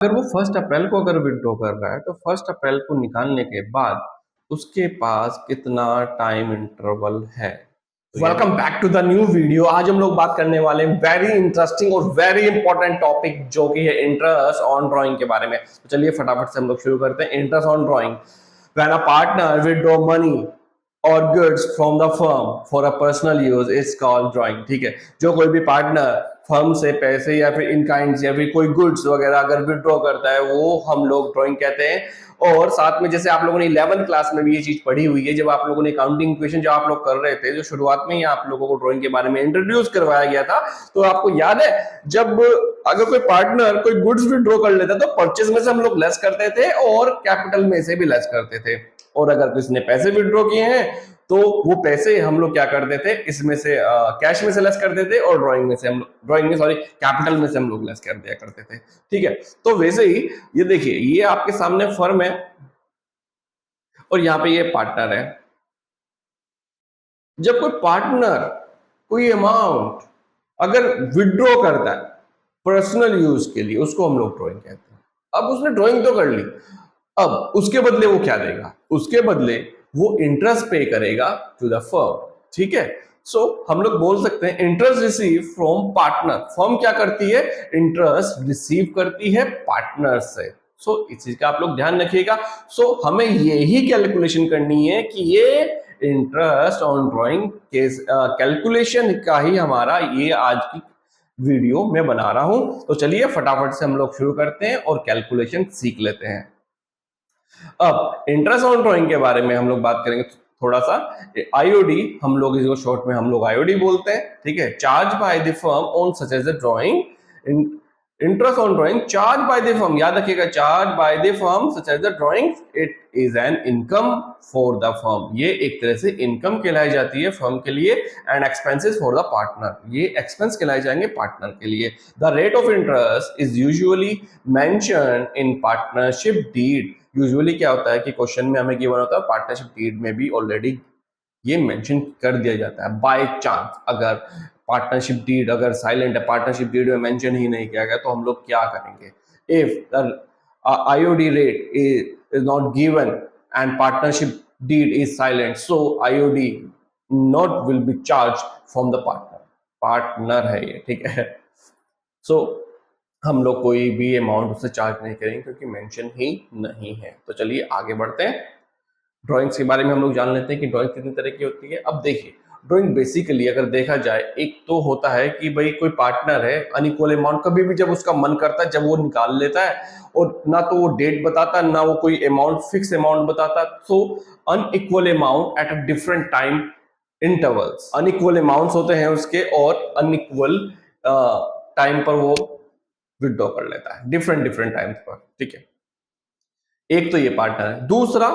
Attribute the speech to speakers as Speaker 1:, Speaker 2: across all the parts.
Speaker 1: अगर वो 1 अप्रैल को अगर विथड्रॉ कर रहा है तो 1 अप्रैल को निकालने के बाद उसके पास कितना टाइम इंटरवल है। तो welcome back to the new video. आज हम लोग बात करने वाले हैं वेरी इंटरेस्टिंग और वेरी इंपॉर्टेंट टॉपिक जो कि है इंटरेस्ट ऑन ड्राइंग के बारे में। तो चलिए फटाफट से हम लोग शुरू करते हैं। Interest on drawing, when a partner withdraw money और goods from the firm for a personal use is called drawing. ठीक है, जो कोई भी पार्टनर फर्म से पैसे या फिर इन काइंड या फिर कोई गुड्स वगैरह अगर विड्रॉ करता है वो हम लोग ड्राइंग कहते हैं। और साथ में जैसे आप लोगों ने 11th क्लास में भी ये चीज पढ़ी हुई है, जब आप लोगों ने काउंटिंग इक्वेशन जो आप लोग कर रहे थे, जो शुरुआत में ही आप लोगों को ड्राइंग के बारे में इंट्रोड्यूस करवाया गया था। तो आपको याद है, जब अगर कोई पार्टनर कोई गुड्स विड्रॉ कर लेता तो परचेज में से हम लोग लेस करते थे और कैपिटल में से भी लेस करते थे। और अगर किसी ने पैसे विड्रॉ किए हैं तो वो पैसे हम लोग क्या करते थे, इसमें से कैश में से लेस करते थे और ड्राइंग में सॉरी कैपिटल में से हम लोग लेस कर दिया करते थे। ठीक है, तो वैसे ही ये देखिए, ये आपके सामने फर्म है और यहाँ पे ये पार्टनर है। जब कोई पार्टनर कोई अमाउंट अगर विड्रॉ करता है पर्सनल यूज के लिए, उसको हम लोग ड्राइंग कहते हैं। अब उसने ड्राइंग तो कर ली, अब उसके बदले वो क्या देगा? उसके बदले वो इंटरेस्ट पे करेगा टू द फर्म। ठीक है, सो हम लोग बोल सकते हैं interest receive from partner. Firm क्या करती है? इंटरेस्ट रिसीव करती है पार्टनर से। सो इस चीज का आप लोग ध्यान रखिएगा। सो हमें यही कैलकुलेशन करनी है कि ये इंटरेस्ट ऑन ड्राइंग के कैलकुलेशन का ही हमारा ये आज की वीडियो में बना रहा हूं। तो चलिए फटाफट से हम लोग शुरू करते हैं और कैलकुलेशन सीख लेते हैं। अब इंटरेस्ट ऑन ड्राइंग के बारे में हम लोग बात करेंगे थोड़ा सा। आईओडी हम लोग इसको शॉर्ट में हम लोग आईओडी बोलते हैं। ठीक है, charge by the firm on such as the drawing. Interest on drawing charge by the firm, याद रखिएगा, charge by the firm such as the drawing, it is an income for the firm. ये एक तरह से income कहलाई जाती है firm के लिए। And expenses for the partner, ये एक्सपेंस कहलाए जाएंगे पार्टनर के लिए। The rate of interest is usually mention in partnership deed. Usually क्या होता है कि क्वेश्चन में हमें गिवन होता है, पार्टनरशिप डीड में भी ऑलरेडी ये मेंशन कर दिया जाता है। बाय चांस अगर पार्टनरशिप डीड अगर साइलेंट है, पार्टनरशिप डीड में मेंशन ही नहीं किया गया, तो हम लोग क्या करेंगे? If the IOD rate is not given and partnership deed is silent, so IOD not will be charge from the partner. Partner है ये, ठीक है। सो हम लोग कोई भी अमाउंट उससे चार्ज नहीं करेंगे क्योंकि मेंशन ही नहीं है। तो चलिए आगे बढ़ते हैं। ड्राइंग्स के बारे में हम लोग जान लेते हैं कि ड्राइंग कितनी तरह की होती है। अब देखिए, ड्राइंग बेसिकली अगर देखा जाए, एक तो होता है कि भाई कोई पार्टनर है, अनइक्वल अमाउंट कभी भी जब उसका मन करता है जब वो निकाल लेता है, और ना तो वो डेट बताता ना वो कोई अमाउंट फिक्स अमाउंट बताता। So unequal amount at a different time intervals, unequal amounts होते हैं उसके और अनइक्वल टाइम पर वो विड्रॉ कर लेता है, डिफरेंट डिफरेंट टाइम्स पर। ठीक है, एक तो ये पार्टनर है। दूसरा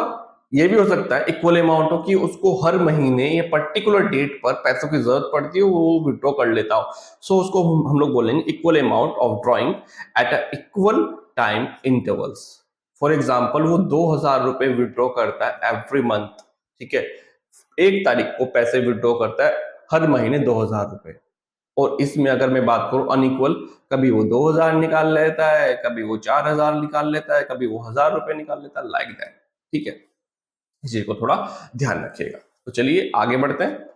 Speaker 1: ये भी हो सकता है इक्वल अमाउंट हो कि उसको हर महीने या पर्टिकुलर डेट पर पैसों की जरूरत पड़ती है, वो विड्रॉ कर लेता हो। सो उसको हम लोग बोलेंगे equal amount of drawing at a equal time intervals. For example, वो 2,000 रुपए विड्रॉ करता है एवरी मंथ। ठीक है, 1 तारीख को पैसे विड्रॉ करता है हर महीने 2,000 रुपए। और इसमें अगर मैं बात करूं अनइक्वल, कभी वो 2,000 निकाल लेता है, कभी वो 4,000 निकाल लेता है, कभी वो 1,000 रुपए निकाल लेता है, लाइक दैट। ठीक है, इस चीज को थोड़ा ध्यान रखिएगा। तो चलिए आगे बढ़ते हैं।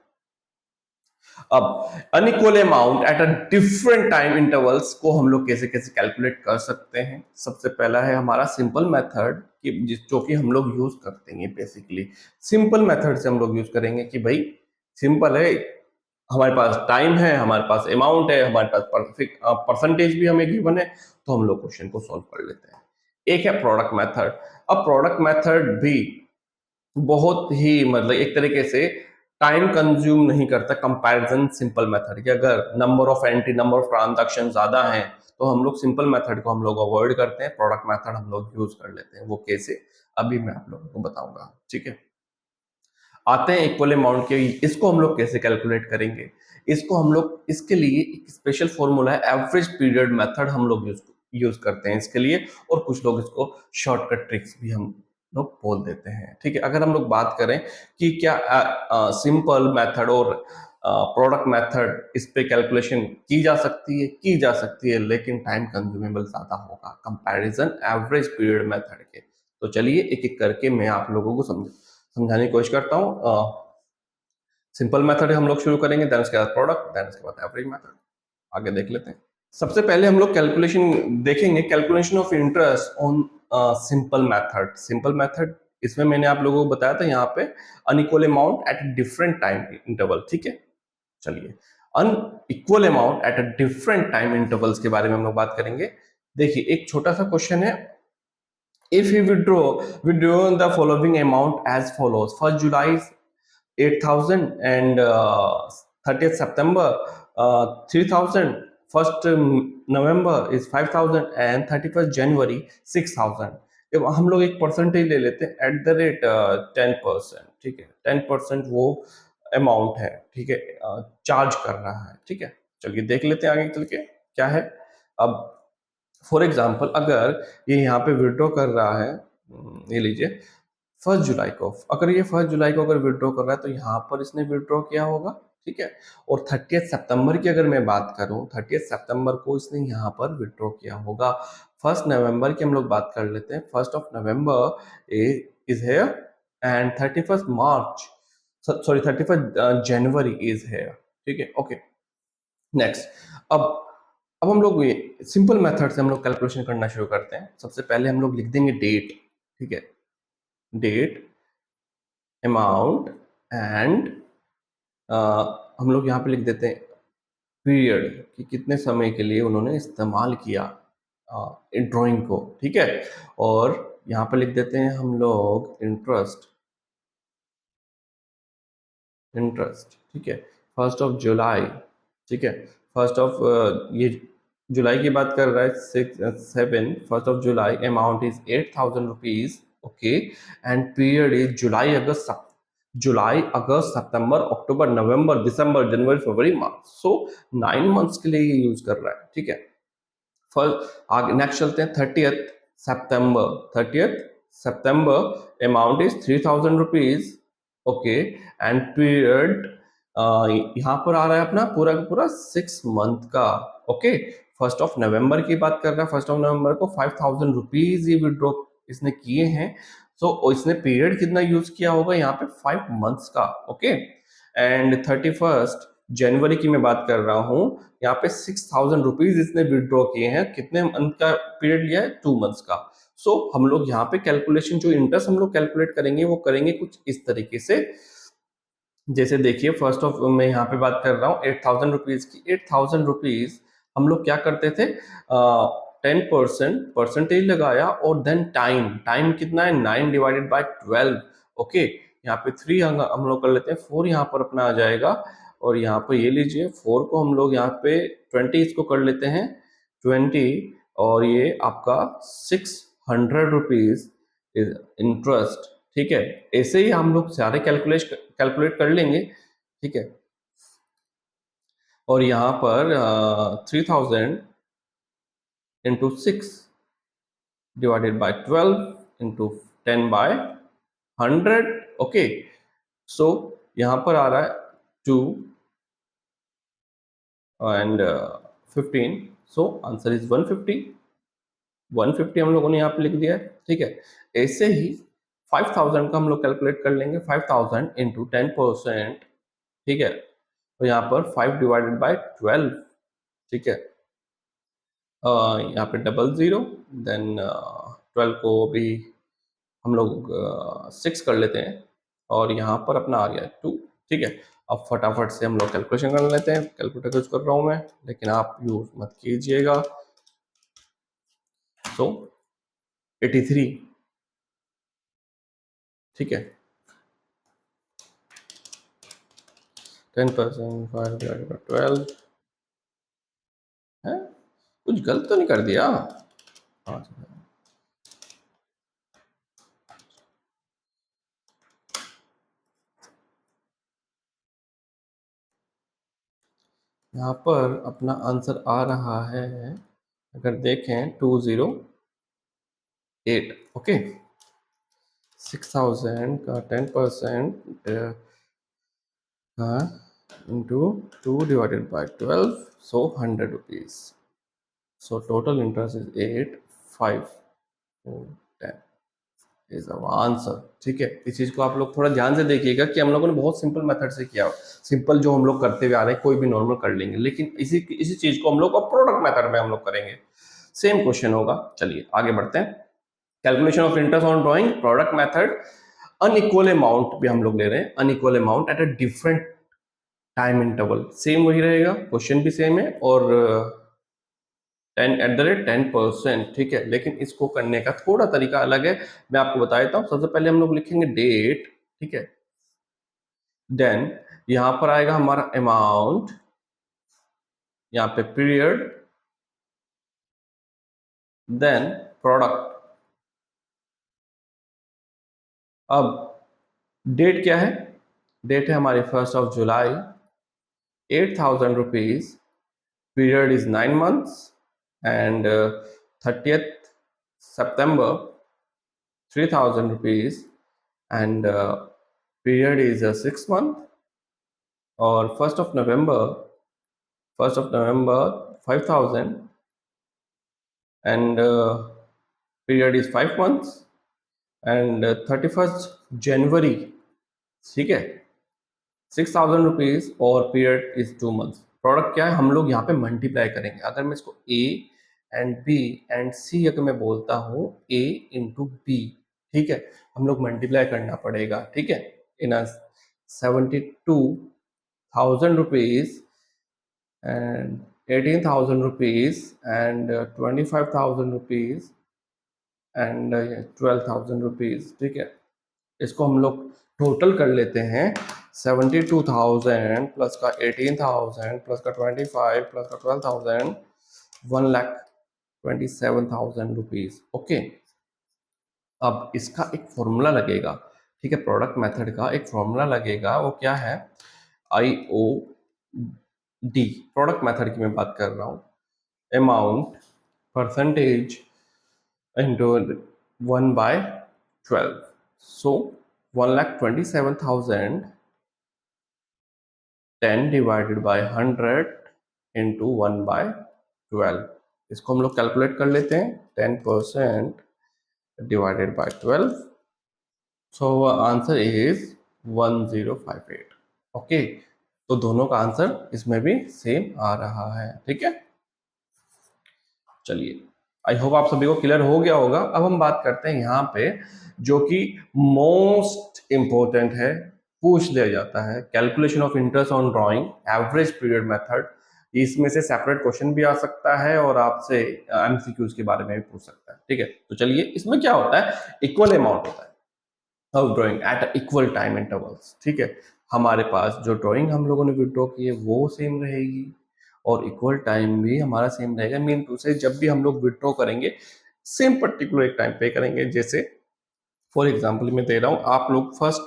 Speaker 1: अब unequal amount at a different time intervals को हम लोग कैसे कैसे कैलकुलेट कर सकते हैं। सबसे पहला है हमारा सिंपल मेथड, जो कि हम लोग यूज करते हैं। बेसिकली सिंपल मेथड से हम लोग यूज करेंगे कि भाई सिंपल है, हमारे पास टाइम है, हमारे पास अमाउंट है, हमारे पास परसेंटेज भी हमें गिवन है, तो हम लोग क्वेश्चन को सॉल्व कर लेते हैं। एक है प्रोडक्ट मेथड। अब प्रोडक्ट मेथड भी बहुत ही मतलब एक तरीके से टाइम कंज्यूम नहीं करता कंपैरिजन सिंपल मेथड के। अगर number of entry, number of transaction ज्यादा है तो हम लोग सिंपल मेथड को हम लोग अवॉइड करते हैं, प्रोडक्ट मेथड हम लोग यूज कर लेते हैं। वो कैसे, अभी मैं आप लोगों को बताऊंगा। ठीक है, आते हैं इक्वल अमाउंट के। इसको हम लोग कैसे कैलकुलेट करेंगे? इसको हम लोग, इसके लिए एक स्पेशल फॉर्मूला है, एवरेज पीरियड मेथड हम लोग यूज करते हैं इसके लिए। और कुछ लोग इसको शॉर्टकट ट्रिक्स भी हम लोग बोल देते हैं। ठीक है, अगर हम लोग बात करें कि क्या सिंपल मेथड और प्रोडक्ट मेथड इस पे कैलकुलेशन की जा सकती है, लेकिन टाइम कंज्यूमेबल ज्यादा होगा कंपैरिजन एवरेज पीरियड मेथड के। तो चलिए एक एक करके मैं आप लोगों को समझाने की कोशिश करता हूँ। सिंपल मेथड हम लोग शुरू करेंगे, देन उसके बाद प्रोडक्ट, देन उसके बाद एवरेज मेथड। आगे देख लेते हैं। सबसे पहले हम लोग कैलकुलेशन देखेंगे, calculation of interest on simple method. Simple method इसमें मैंने आप लोगों को बताया था यहाँ पे unequal amount at different time interval, ठीक है। चलिए unequal amount at a different time intervals के बारे में हम लोग बात करेंगे। देखिए एक छोटा सा क्वेश्चन है, if we withdraw the following amount as follows: first July is 8,000 and 30th September 3,000, first November is 5,000 and 31st January 6,000। अब हम लोग एक परसेंटेज ले लेते हैं एट द रेट 10%, ठीक है। 10% वो अमाउंट है, ठीक है, चार्ज कर रहा है, ठीक है। चलिए देख लेते हैं आगे चल के क्या है। अब फॉर एग्जाम्पल अगर ये यहाँ पे विड्रॉ कर रहा है, ये लीजिए 1 जुलाई को, अगर ये 1 जुलाई को अगर विड्रॉ कर रहा है तो यहाँ पर इसने विड्रॉ किया होगा, ठीक है। और 30 सितंबर की अगर मैं बात करूं, 30 सितंबर को इसने यहाँ पर विड्रॉ किया होगा। 1 नवंबर की हम लोग बात कर लेते हैं, 1 November is here and 31 March, sorry 31 January is here, ठीक है। Okay next. अब हम लोग ये सिंपल मेथड से हम लोग कैलकुलेशन करना शुरू करते हैं। सबसे पहले हम लोग लिख देंगे डेट, ठीक है, डेट अमाउंट एंड हम लोग यहाँ पे लिख देते हैं पीरियड कि कितने समय के लिए उन्होंने इस्तेमाल किया ड्राइंग को, ठीक है। और यहाँ पे लिख देते हैं हम लोग इंटरेस्ट, ठीक है, 1 जुलाई, ठीक है। ये जुलाई की बात कर रहा है, 6 7 1 July amount is 8,000 rupees, okay. And period is July August September October November December January February March, so 9 months के लिए ये यूज कर रहा है, ठीक है। फर्स्ट आगे नेक्स्ट चलते हैं। 30th September amount is 3,000 rupees, okay. And period यहाँ पर आ रहा है अपना पूरा का पूरा 6 मंथ का, ओके। 1 नवंबर की बात कर रहा है, 1 नवंबर को 5,000 रुपीज ये विड्रॉ इसने किए हैं। सो इसने पीरियड कितना यूज किया होगा यहाँ पे 5 मंथ्स का, ओके। एंड 31 जनवरी की मैं बात कर रहा हूँ, यहाँ पे 6,000 रुपीज इसने विड्रॉ किए हैं। कितने मंथ का पीरियड लिया है? 2 मंथ्स का। सो हम लोग यहाँ पे कैलकुलेशन जो इंटरेस्ट हम लोग कैलकुलेट करेंगे वो करेंगे कुछ इस तरीके से। जैसे देखिए मैं यहाँ पे बात कर रहा हूँ 8,000 रुपीज की। 8,000 रुपीज हम लोग क्या करते थे, 10% परसेंटेज लगाया और देन टाइम कितना है 9/12, ओके। यहाँ पे 3 हम लोग कर लेते हैं, 4 यहाँ पर अपना आ जाएगा। और यहाँ पे ये लीजिए 4 को हम लोग यहाँ पे 20 इसको कर लेते हैं 20, और ये आपका 600 रुपीज इंटरेस्ट, ठीक है। ऐसे ही हम लोग सारे कैलकुलेट कर लेंगे, ठीक है। और यहाँ पर 3,000 × 6 / 12 × 10/100, ओके। सो यहाँ पर आ रहा है 2 एंड 15, सो आंसर इज 150 हम लोगों ने यहाँ पे लिख दिया है, ठीक है। ऐसे ही 5,000 का हम लोग कैलकुलेट कर लेंगे, 5,000 × 10%, ठीक है। तो यहाँ पर 5/12, ठीक है। यहाँ पे 00, देन 12 को भी हम लोग 6 कर लेते हैं, और यहाँ पर अपना आ गया 2, ठीक है। अब फटाफट से हम लोग कैलकुलेशन कर लेते हैं। कैलकुलेटर यूज कर रहा हूँ मैं, लेकिन आप यूज मत कीजिएगा। सो 83, ठीक है। 10% 5/12 है, कुछ गलत तो नहीं कर दिया? हाँ, यहाँ पर अपना आंसर आ रहा है, अगर देखें 208, ओके। 6,000 का 10%, हाँ into 2 divided by 12, so 100 rupees. So total interest is 8, 5, 4, 10 is our answer. ठीक है, इस चीज को आप लोग थोड़ा ध्यान से देखिएगा कि हम लोगों ने बहुत सिंपल मेथड से किया, सिंपल जो हम लोग करते हुए आ रहे हैं, कोई भी नॉर्मल कर लेंगे, लेकिन इसी इसी चीज को हम लोग प्रोडक्ट मेथड में हम लोग करेंगे, सेम क्वेश्चन होगा। चलिए आगे बढ़ते हैं। Calculation of interest on drawing, product method. Unequal amount भी हम लोग ले रहे हैं, unequal amount at a different time interval, same वही रहेगा, क्वेश्चन भी सेम है, और 10%, ठीक है, लेकिन इसको करने का थोड़ा तरीका अलग है, मैं आपको बता देता हूँ। सबसे पहले हम लोग लिखेंगे डेट, ठीक है, देन यहां पर आएगा हमारा अमाउंट, यहाँ पे पीरियड, देन प्रोडक्ट। अब डेट क्या है? डेट है हमारी 1 जुलाई, 8,000 rupees, period is 9 months, and 30th September, 3,000 rupees, and period is 6 month, और 1st of November 5,000, and period is 5 months, and 31st January, ठीक है, 6,000 रुपीज, और पीरियड इज 2 months। प्रोडक्ट क्या है? हम लोग यहाँ पे मल्टीप्लाई करेंगे। अगर मैं इसको ए एंड बी एंड सी अगर मैं बोलता हूँ ए इंटू बी, ठीक है, हम लोग मल्टीप्लाई करना पड़ेगा, ठीक है, इन 72,000 rupees and 18,000 rupees and 25,000 rupees and 12,000 rupees, ठीक है। इसको हम लोग टोटल कर लेते हैं, 72,000 प्लस का 18,000 प्लस का 25 प्लस का 12,000, 1,27,000 रुपीज। ओके, अब इसका एक फॉर्मूला लगेगा, ठीक है, प्रोडक्ट मेथड का एक फॉर्मूला लगेगा, वो क्या है? IOD, प्रोडक्ट मेथड की मैं बात कर रहा हूँ। Amount percentage into 1/12, so 1,27,000, 10 divided by 100 into 1/12, इसको हम लोग कैलकुलेट कर लेते हैं, 10% divided by 12, so answer is 1058। Okay, तो दोनों का आंसर इसमें भी सेम आ रहा है, ठीक है। चलिए, आई होप आप सभी को क्लियर हो गया होगा। अब हम बात करते हैं यहाँ पे जो कि मोस्ट इंपॉर्टेंट है, पूछ दिया जाता है, calculation of interest on drawing average period method. इसमें से सेपरेट क्वेश्चन भी आ सकता है और आपसे एमसीक्यूज के बारे में भी पूछ सकता है, ठीक है। तो चलिए, इसमें क्या होता है? इक्वल अमाउंट होता है of drawing at equal time intervals, ठीक है। हमारे पास जो ड्राइंग हम लोगों ने विड्रॉ की है वो सेम रहेगी, और इक्वल टाइम भी हमारा सेम रहेगा। मीन टू से जब भी हम लोग विड्रॉ करेंगे, सेम पर्टिकुलर एक टाइम पे करेंगे। जैसे फॉर एग्जाम्पल मैं दे रहा हूँ, आप लोग 1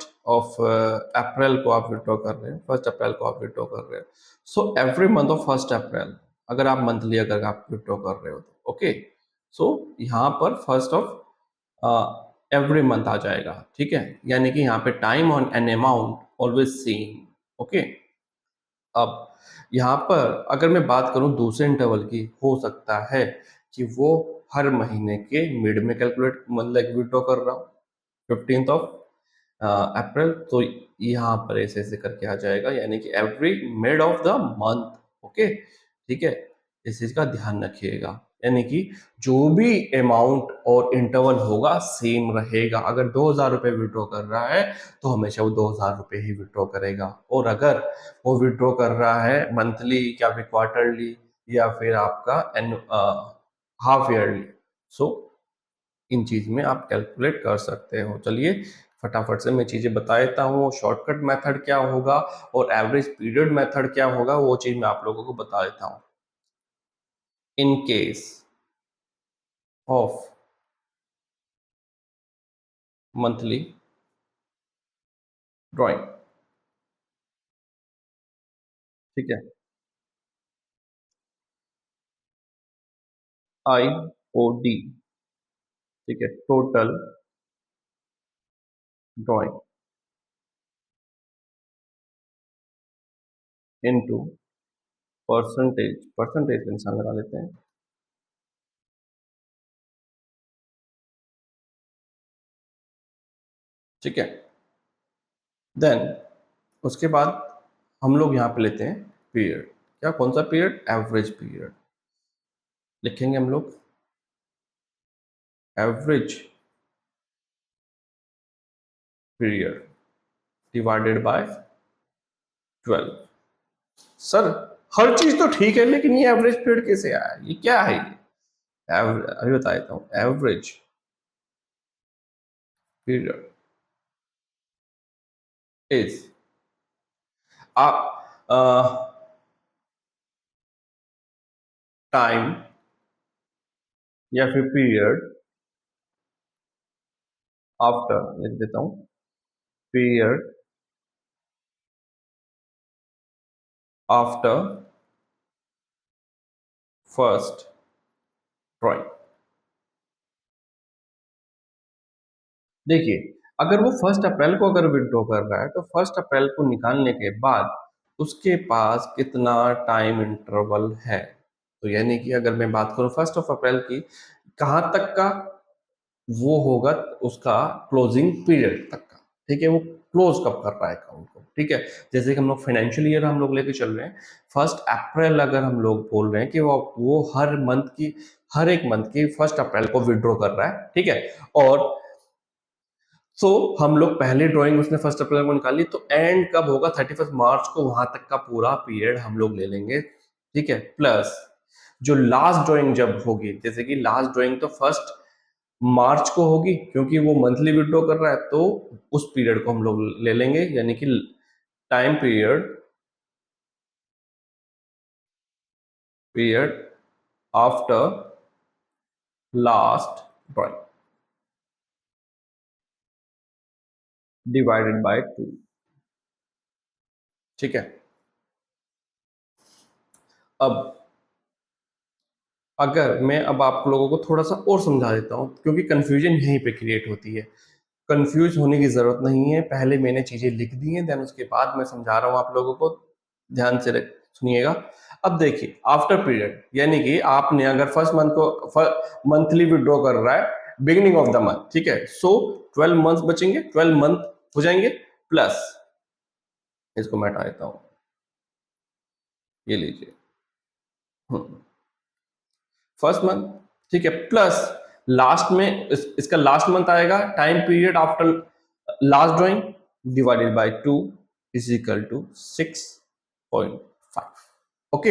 Speaker 1: अप्रैल को आप विड्रॉ कर रहे हैं, 1 अप्रैल को आप विड्रॉ कर रहे हो, सो एवरी मंथ ऑफ 1 अप्रैल, अगर आप मंथली अगर आप विड्रॉ कर रहे हो तो ओके, सो यहाँ पर 1 ऑफ एवरी मंथ आ जाएगा, ठीक है, यानी कि यहाँ पे time on an amount always same. Okay, अब यहाँ पर अगर मैं बात करूं दूसरे इंटरवल की, हो सकता है कि वो हर महीने के मिड में कैलकुलेट मतलब विड्रॉ कर रहा हूँ, 15th of अप्रैल, तो यहाँ पर ऐसे ऐसे करके आ जाएगा, यानी कि every mid of the month. Okay, ठीक है, इस चीज का ध्यान रखिएगा, यानी कि जो भी अमाउंट और इंटरवल होगा सेम रहेगा। अगर 2,000 रुपये विड्रॉ कर रहा है तो हमेशा वो 2,000 रुपये ही विड्रॉ करेगा, और अगर वो विड्रॉ कर रहा है मंथली या फिर क्वार्टरली या फिर आपका हाफ ईयरली, सो इन चीज में आप कैलकुलेट कर सकते हो। चलिए फटाफट से मैं चीजें बता देता हूँ, शॉर्टकट मेथड क्या होगा और एवरेज पीरियड मेथड क्या होगा, वो चीज मैं आप लोगों को बता देता हूँ। In case of monthly drawing, ठीक है, IOD, ठीक है, total drawing, into percentage, percentage का निशान लगा लेते हैं, ठीक है। देन उसके बाद हम लोग यहाँ पे लेते हैं पीरियड। क्या, कौन सा पीरियड? Average period. लिखेंगे हम लोग average period divided by 12। Sir हर चीज तो ठीक है, लेकिन ये एवरेज पीरियड कैसे आया? ये क्या है? अभी बता देता हूँ। एवरेज पीरियड इज टाइम या फिर पीरियड आफ्टर, लिख देता हूँ, पीरियड आफ्टर फर्स्ट ड्राइंग। देखिए, अगर वो 1 अप्रैल को अगर विड्रॉ कर रहा है तो 1 अप्रैल को निकालने के बाद उसके पास कितना टाइम इंटरवल है। तो यानी कि अगर मैं बात करूं 1 अप्रैल की, कहाँ तक का वो होगा? उसका क्लोजिंग पीरियड तक का, ठीक है। वो क्लोज कब कर रहा है अकाउंट को, ठीक है। जैसे कि हम लोग फाइनेंशियल ईयर हम लोग लेके चल रहे हैं, 1 अप्रैल अगर हम लोग बोल रहे हैं कि वो हर मंथ की, हर एक मंथ की 1 अप्रैल को विड्रॉ कर रहा है, ठीक है। और सो हम लोग पहली ड्राइंग उसने 1 अप्रैल को निकाली, तो एंड कब होगा? 31 मार्च को, वहां तक का पूरा पीरियड हम लोग ले लेंगे, ठीक है। प्लस जो लास्ट ड्राइंग जब होगी, जैसे कि लास्ट ड्राइंग तो 1 मार्च को होगी, क्योंकि वो मंथली विड्रॉ कर रहा है, तो उस पीरियड को हम लोग ले लेंगे, यानी कि time period, period after last drawing divided by 2, ठीक है। अब अगर मैं अब आप लोगों को थोड़ा सा और समझा देता हूँ, क्योंकि कंफ्यूजन यहीं पे क्रिएट होती है। कंफ्यूज होने की जरूरत नहीं है, पहले मैंने चीजें लिख दी हैं, देन उसके बाद मैं समझा रहा हूँ आप लोगों को, ध्यान से सुनिएगा। अब देखिए, आफ्टर पीरियड यानी कि आपने अगर फर्स्ट मंथ को मंथली विड्रॉ कर रहा है बिगिनिंग ऑफ द मंथ, ठीक है। सो 12 मंथ बचेंगे, 12 मंथ हो जाएंगे, प्लस इसको मैं हटा देता हूं, ये लीजिए, फर्स्ट मंथ, ठीक है, प्लस लास्ट में इसका लास्ट मंथ आएगा, time period after last drawing divided by 2 is equal to 6.5। Okay,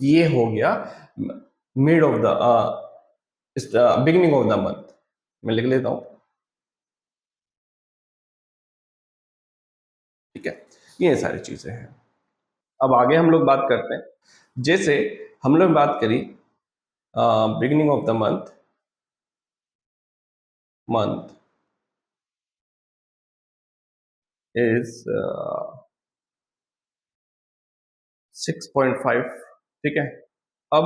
Speaker 1: ये हो गया mid of the beginning of the month. मैं लिख लेता हूं, ठीक है। ये सारी चीजें हैं। अब आगे हम लोग बात करते हैं, जैसे हम लोग बात करी beginning of the month, month is 6.5, ठीक है। अब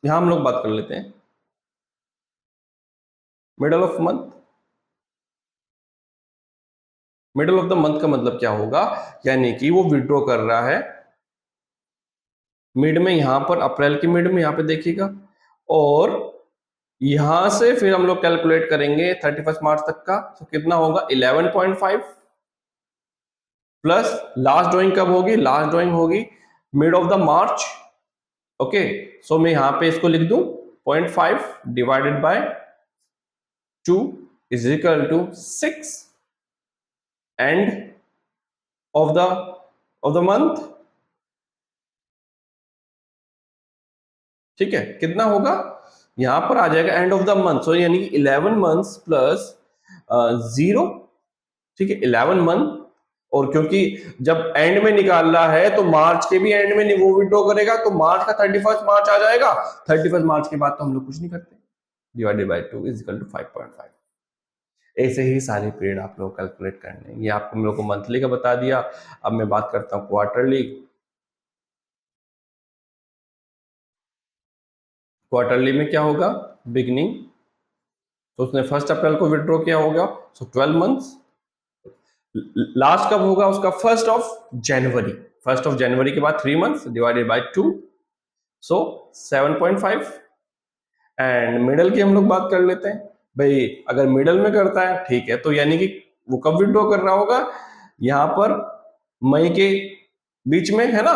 Speaker 1: यहां हम लोग बात कर लेते हैं middle of month. Middle of the month का मतलब क्या होगा? यानी कि वो विड्रॉ कर रहा है मिड में, यहां पर अप्रैल की मिड में, यहां पे देखिएगा, और यहां से फिर हम लोग कैलकुलेट करेंगे 31 मार्च तक का, तो कितना होगा? 11.5 प्लस लास्ट ड्राइंग कब होगी? लास्ट ड्राइंग होगी mid of the March. Okay, so मैं यहां पे इसको लिख दूं 0.5 divided by 2 is equal to 6 end of the month, ठीक है। कितना होगा? यहां पर आ जाएगा end of the month, so यानी कि 11 मंथ्स प्लस 0, ठीक है, 11 मंथ। और क्योंकि जब एंड में निकाल रहा है तो मार्च के भी एंड में वो विड्रॉ करेगा, तो मार्च का 31 मार्च आ जाएगा। 31 मार्च के बाद तो हम लोग कुछ नहीं करते, divided by 2 is equal to 5.5। ऐसे ही सारे पीरियड आप लोग कैलकुलेट करने हैं। ये आपको हम लोग को मंथली का बता दिया। अब मैं बात करता हूँ क्वार्टरली। क्वार्टरली में क्या होगा? बिगनिंग, तो उसने 1 अप्रैल को विड्रॉ किया होगा, सो 12 मंथ्स, लास्ट कब होगा उसका? 1 जनवरी। 1 जनवरी के बाद 3 months divided by 2, so 7.5। And middle की हम लोग बात कर लेते हैं भाई। अगर मिडल में करता है ठीक है, तो यानी कि वो कब विड्रॉ कर रहा होगा? यहां पर मई के बीच में, है ना।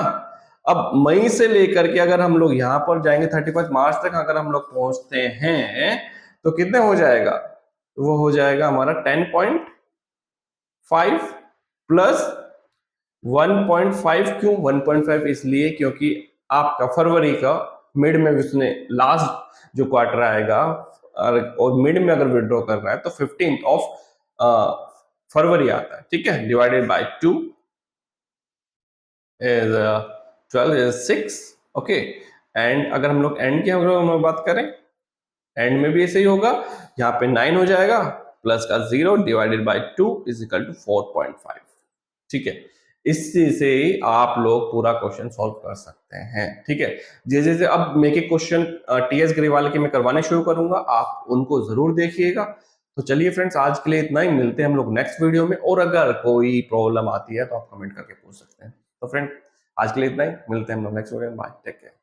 Speaker 1: अब मई से लेकर के अगर हम लोग यहां पर जाएंगे 31 मार्च तक अगर हम लोग पहुंचते हैं तो कितने हो जाएगा? वो हो जाएगा हमारा 10.5 प्लस 1.5। क्यों 1.5? इसलिए क्योंकि आपका फरवरी का मिड में उसने लास्ट जो क्वार्टर आएगा और मिड में अगर विड्रॉ कर रहा है तो 15 फरवरी आता है, ठीक है। Divided by 2 is 12 is 6। Okay. And अगर हम लोग एंड की हम बात करें, एंड में भी ऐसे ही होगा। यहाँ पे 9 हो जाएगा प्लस का 0 divided by 2 is equal to 4.5, ठीक है। इससे से ही आप लोग पूरा क्वेश्चन सॉल्व कर सकते हैं, ठीक है। जैसे जैसे अब मैं के क्वेश्चन टीएस ग्रेवाल के मैं करवाने शुरू करूंगा, आप उनको जरूर देखिएगा। तो चलिए फ्रेंड्स, आज के लिए इतना ही। मिलते हैं हम लोग नेक्स्ट वीडियो में, और अगर कोई प्रॉब्लम आती है तो आप कमेंट करके पूछ सकते हैं। तो फ्रेंड, आज के लिए इतना ही। मिलते हैं हम लोग नेक्स्ट वीडियो में। Bye, take care.